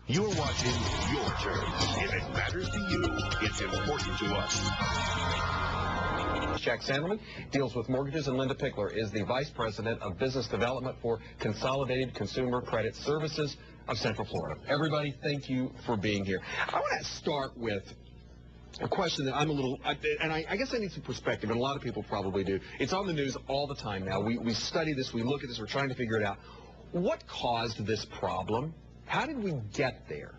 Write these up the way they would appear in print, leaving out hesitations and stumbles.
You're watching Your Turn. If it matters to you, it's important to us. Jack Sandelman deals with mortgages, and Linda Pickler is the Vice President of Business Development for Consolidated Consumer Credit Services of Central Florida. Everybody, thank you for being here. I want to start with a question that I'm a little, and I guess I need some perspective, and a lot of people probably do. It's on the news all the time now. We study this, we look at this, we're trying to figure it out. What caused this problem? How did we get there?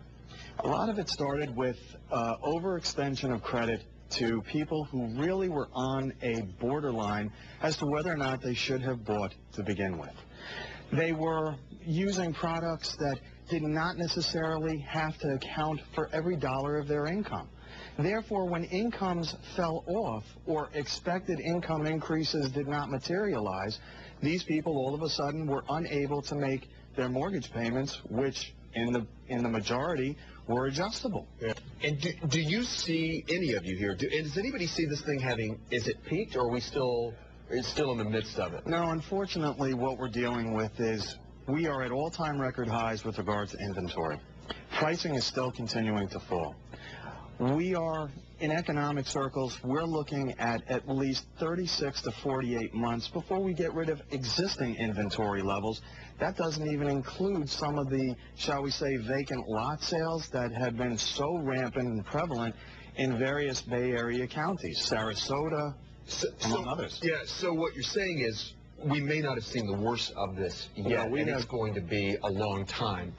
A lot of it started with overextension of credit to people who really were on a borderline as to whether or not they should have bought to begin with. They were using products that did not necessarily have to account for every dollar of their income. Therefore, when incomes fell off or expected income increases did not materialize, these people all of a sudden were unable to make their mortgage payments, which in the majority were adjustable. Yeah. And do you see, any of you here, does anybody see this thing having, is it peaked, or are we still in the midst of it? No, unfortunately, what we're dealing with is we are at all-time record highs with regard to inventory. Pricing is still continuing to fall. We are, in economic circles, we're looking at least 36 to 48 months before we get rid of existing inventory levels. That doesn't even include some of the, shall we say, vacant lot sales that have been so rampant and prevalent in various Bay Area counties, Sarasota, among others. Yeah, so what you're saying is we may not have seen the worst of this yet, and it's going to be a long time,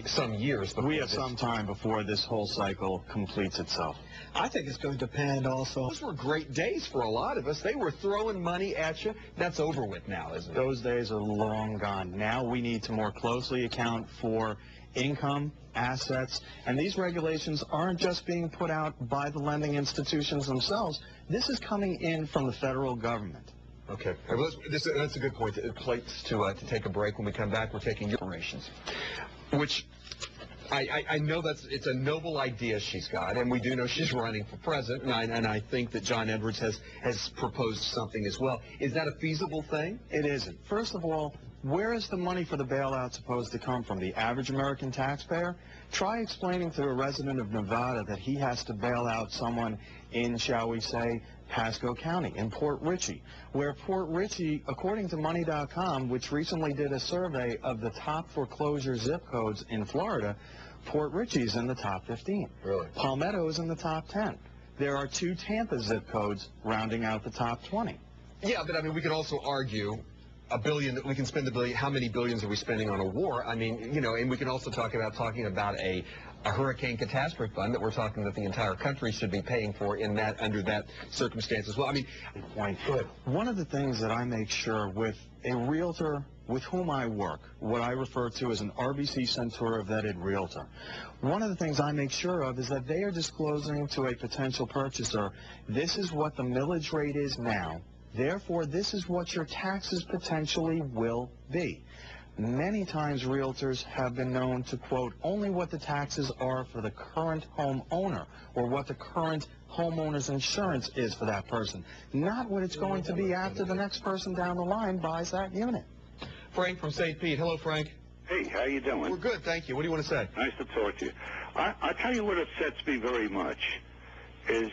some years before we have some time before this whole cycle completes itself. I think it's going to depend also. Those were great days for a lot of us. They were throwing money at you. That's over with now, isn't it? Those days are long gone. Now we need to more closely account for income, assets, and these regulations aren't just being put out by the lending institutions themselves. This is coming in from the federal government. Okay. That's a good point. It plates to take a break. When we come back, we're taking your operations, which I know it's a noble idea she's got, and we do know she's running for president, and I think that John Edwards has proposed something as well. Is that a feasible thing? It isn't. First of all, where is the money for the bailout supposed to come from? The average American taxpayer? Try explaining to a resident of Nevada that he has to bail out someone in, shall we say, Pasco County, in Port Richey, where Port Richey, according to Money.com, which recently did a survey of the top foreclosure zip codes in Florida, Port Richey's in the top 15. Really? Palmetto is in the top 10. There are 2 Tampa zip codes rounding out the top 20. Yeah, but I mean, we could also argue $1 billion, we can spend $1 billion. How many billions are we spending on a war? I mean, you know, and we can also talking about a hurricane catastrophe fund that we're talking that the entire country should be paying for under that circumstance as well. I mean, one of the things that I make sure with a realtor with whom I work, what I refer to as an RBC Centura vetted realtor, one of the things I make sure of is that they are disclosing to a potential purchaser, this is what the millage rate is now. Therefore, this is what your taxes potentially will be. Many times realtors have been known to quote only what the taxes are for the current homeowner or what the current homeowner's insurance is for that person, not what it's going to be after the next person down the line buys that unit. Frank from St. Pete. Hello, Frank. Hey, how you doing? We're good, thank you. What do you want to say? Nice to talk to you. I'll tell you what upsets me very much is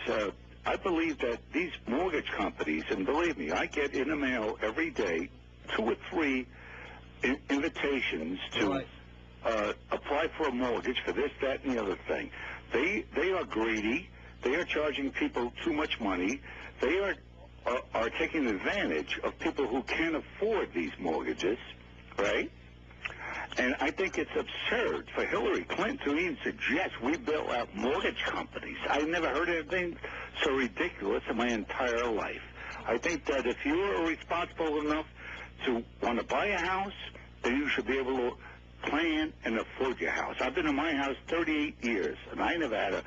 I believe that these mortgage companies, and believe me, I get in the mail every day 2 or 3 invitations to apply for a mortgage for this, that, and the other thing. They are greedy. They are charging people too much money. They are taking advantage of people who can't afford these mortgages, right? And I think it's absurd for Hillary Clinton to even suggest we bail out mortgage companies. I've never heard anything so ridiculous in my entire life. I think that if you are responsible enough to want to buy a house, then you should be able to plan and afford your house. I've been in my house 38 years, and I never had a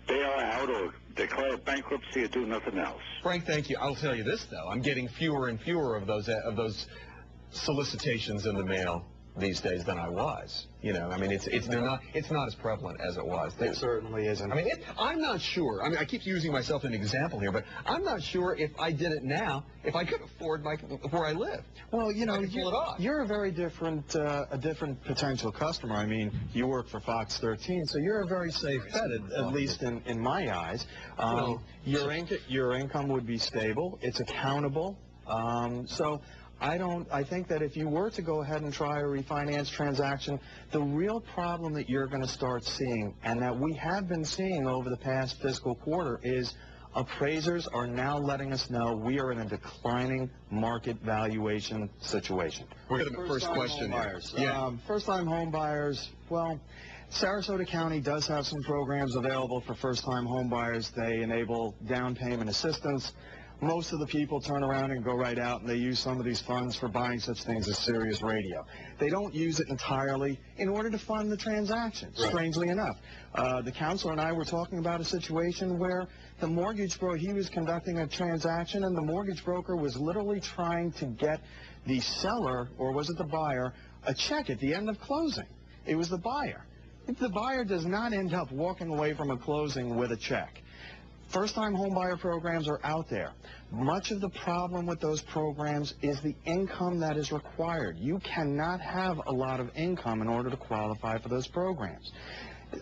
bail out or declare bankruptcy or do nothing else. Frank, thank you. I'll tell you this, though. I'm getting fewer and fewer of those solicitations in the mail. these days than I was. You know, I mean, it's not as prevalent as it was. It certainly isn't. I mean, I'm not sure. I mean, I keep using myself as an example here, but I'm not sure if I did it now, if I could afford where I live. Well, you know, pull it off. you're a very different, a different potential customer. I mean, you work for Fox 13, so you're a very safe bet, at least in my eyes. Your income would be stable. It's accountable. So I think that if you were to go ahead and try a refinance transaction, the real problem that you're going to start seeing, and that we have been seeing over the past fiscal quarter, is appraisers are now letting us know we are in a declining market valuation situation. We're going to the first question here. Yeah. First-time home buyers, well, Sarasota County does have some programs available for first-time home buyers. They enable down payment assistance. Most of the people turn around and go right out and they use some of these funds for buying such things as Sirius Radio. They don't use it entirely in order to fund the transaction, strangely enough. The counselor and I were talking about a situation where the mortgage broker, he was conducting a transaction and the mortgage broker was literally trying to get the seller, or was it the buyer, a check at the end of closing. It was the buyer. The buyer does not end up walking away from a closing with a check. First-time homebuyer programs are out there. Much of the problem with those programs is the income that is required. You cannot have a lot of income in order to qualify for those programs.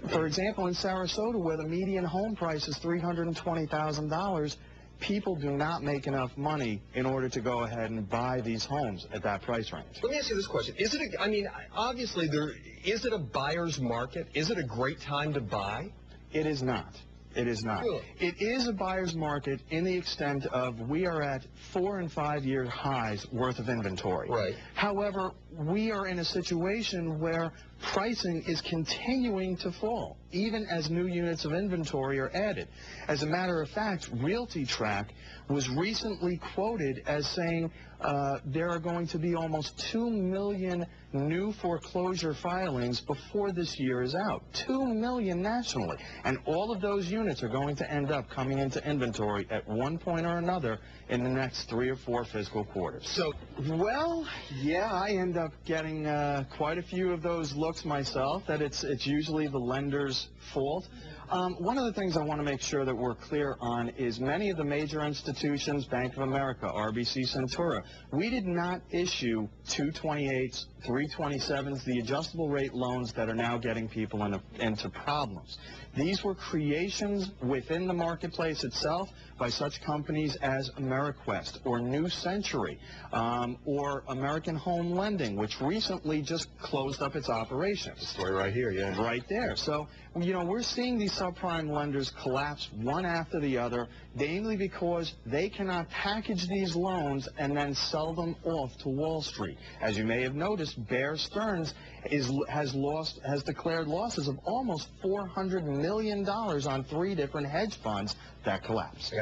For example, in Sarasota, where the median home price is $320,000, people do not make enough money in order to go ahead and buy these homes at that price range. Let me ask you this question. Is it obviously, is it a buyer's market? Is it a great time to buy? It is not. It is not. Really? It is a buyer's market in the extent of we are at 4- and 5-year highs worth of inventory. Right. However, we are in a situation where pricing is continuing to fall, even as new units of inventory are added. As a matter of fact, RealtyTrack was recently quoted as saying there are going to be almost 2 million new foreclosure filings before this year is out. 2 million nationally. And all of those units are going to end up coming into inventory at one point or another in the next 3 or 4 fiscal quarters. So, well, yeah, I end up getting quite a few of those looks myself, that it's usually the lender's fault. One of the things I want to make sure that we're clear on is many of the major institutions, Bank of America, RBC Centura, we did not issue 228s, 327s, the adjustable rate loans that are now getting people into problems. These were creations within the marketplace itself by such companies as AmeriQuest or New Century or American Home Lending, which recently just closed up its operations. the story right here, yeah. Right there. So, you know, we're seeing these subprime lenders collapse one after the other, namely because they cannot package these loans and then sell them off to Wall Street. As you may have noticed, Bear Stearns has declared losses of almost $400 million on 3 different hedge funds that collapsed.